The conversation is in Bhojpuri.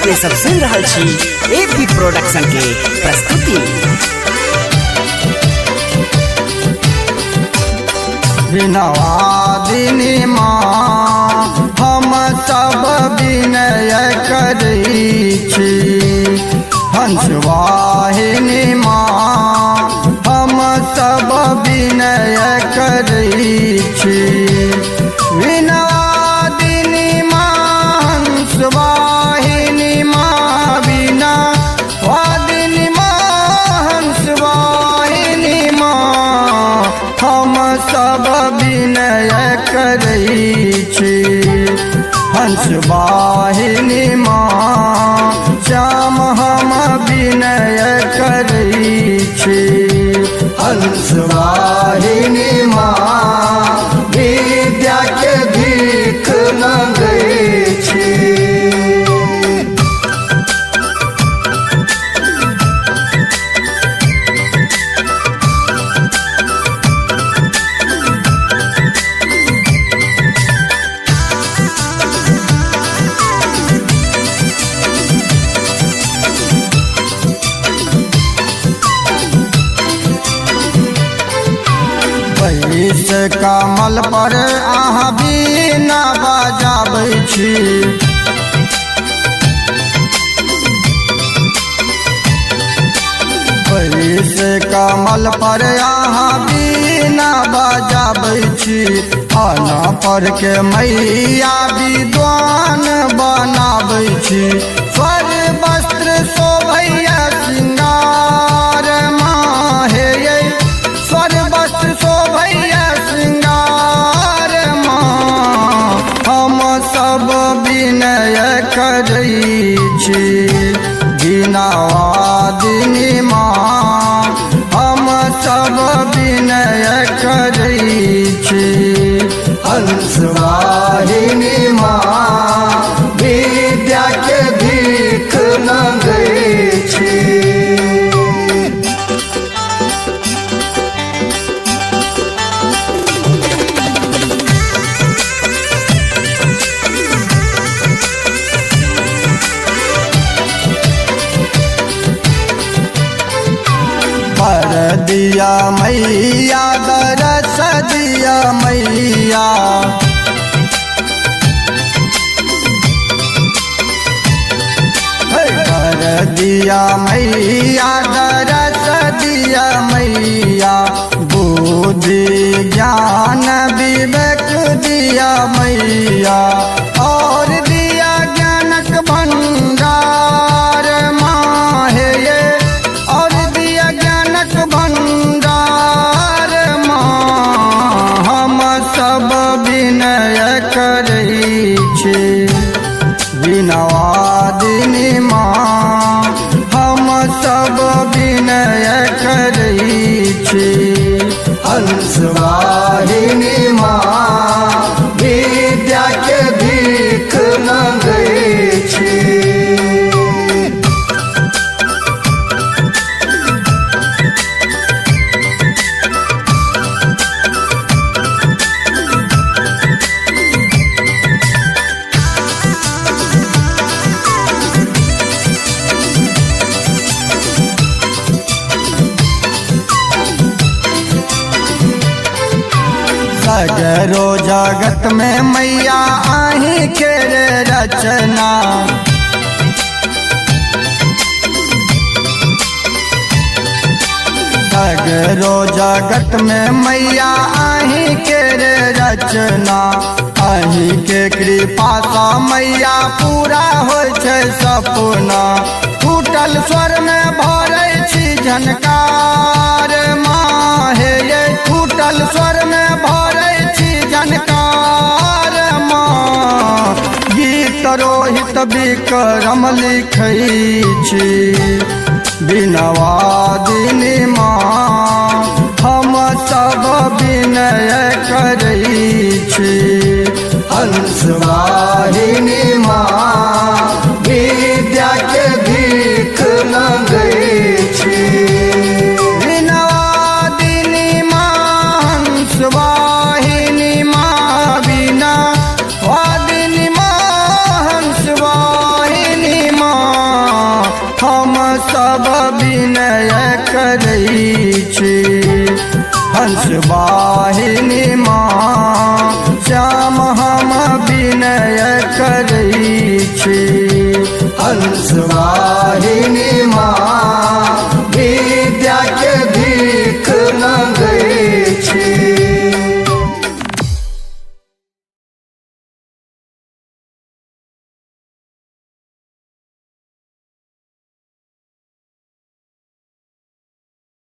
अपने सब सुन रहा छी एपी प्रोडक्शन के प्रस्तुति। विनवादिनी माँ हम सब विनय करै छी, हंसवाहिनी माँ हम सब विनय करै छी। विनवादिनी माँ हंसवाहिनी माँ विनवादिनी माँ हंसवाहिनी माँ हम सब विनय करै छी। हंसवाहिनी माँ श्याम हम विनय करै छी। हंसवाहिनी माँ विद्या के भीख मंगै छी। इस कमल पर अहाँ बीना बजाबै छी। इस कमल पर अहाँ बीना बजाबै छी। आना पर के मैया विद्वान बनाबै छी। स्वर वस्त्र शोभैया श्रृंगार माँ हे स्वर वस्त्र शोभैया श्रृंगार माँ हम सब विनय करै छी। विनवादिनी माँ हम सब विनय करै छी। हंसवाहिनी माँ विद्या के भीख मंगै छी। दिया मैया दरस दिया मैया, कर दिया मैया दरस दिया मैया। बुद्धि ज्ञान विवेक दिया मैया और दिया ज्ञानक भंडार माँ हे और दिया ज्ञानक भंडार माँ हम सब विनय करै छी। विनवादिनी माँ हम सब विनय करै छी। हंसवाहिनी माँ विद्या के भीख मंगै छी। सगरो जगत में मैया आही के रचना। सगरो जगत में मैया आही के रचना। आही के कृपा सा मैया पूरा होय छै सपना। टूटल स्वर में भरै छी झनकार माँ हे टूटल स्वर में भरै छी झनकार माँ। गीत रोहित विक्रम लिखै छी। विनवादिनी माँ हम सब विनय करै छी। हंसवाहिनी माँ विद्या के भीख मंगै छी। विनवादिनी माँ हंसवाहिनी माँ विनवादिनी माँ हंसवाहिनी माँ विनय करै छी। हंस वाहिनी माँ श्याम हम विनय करै छी। हंस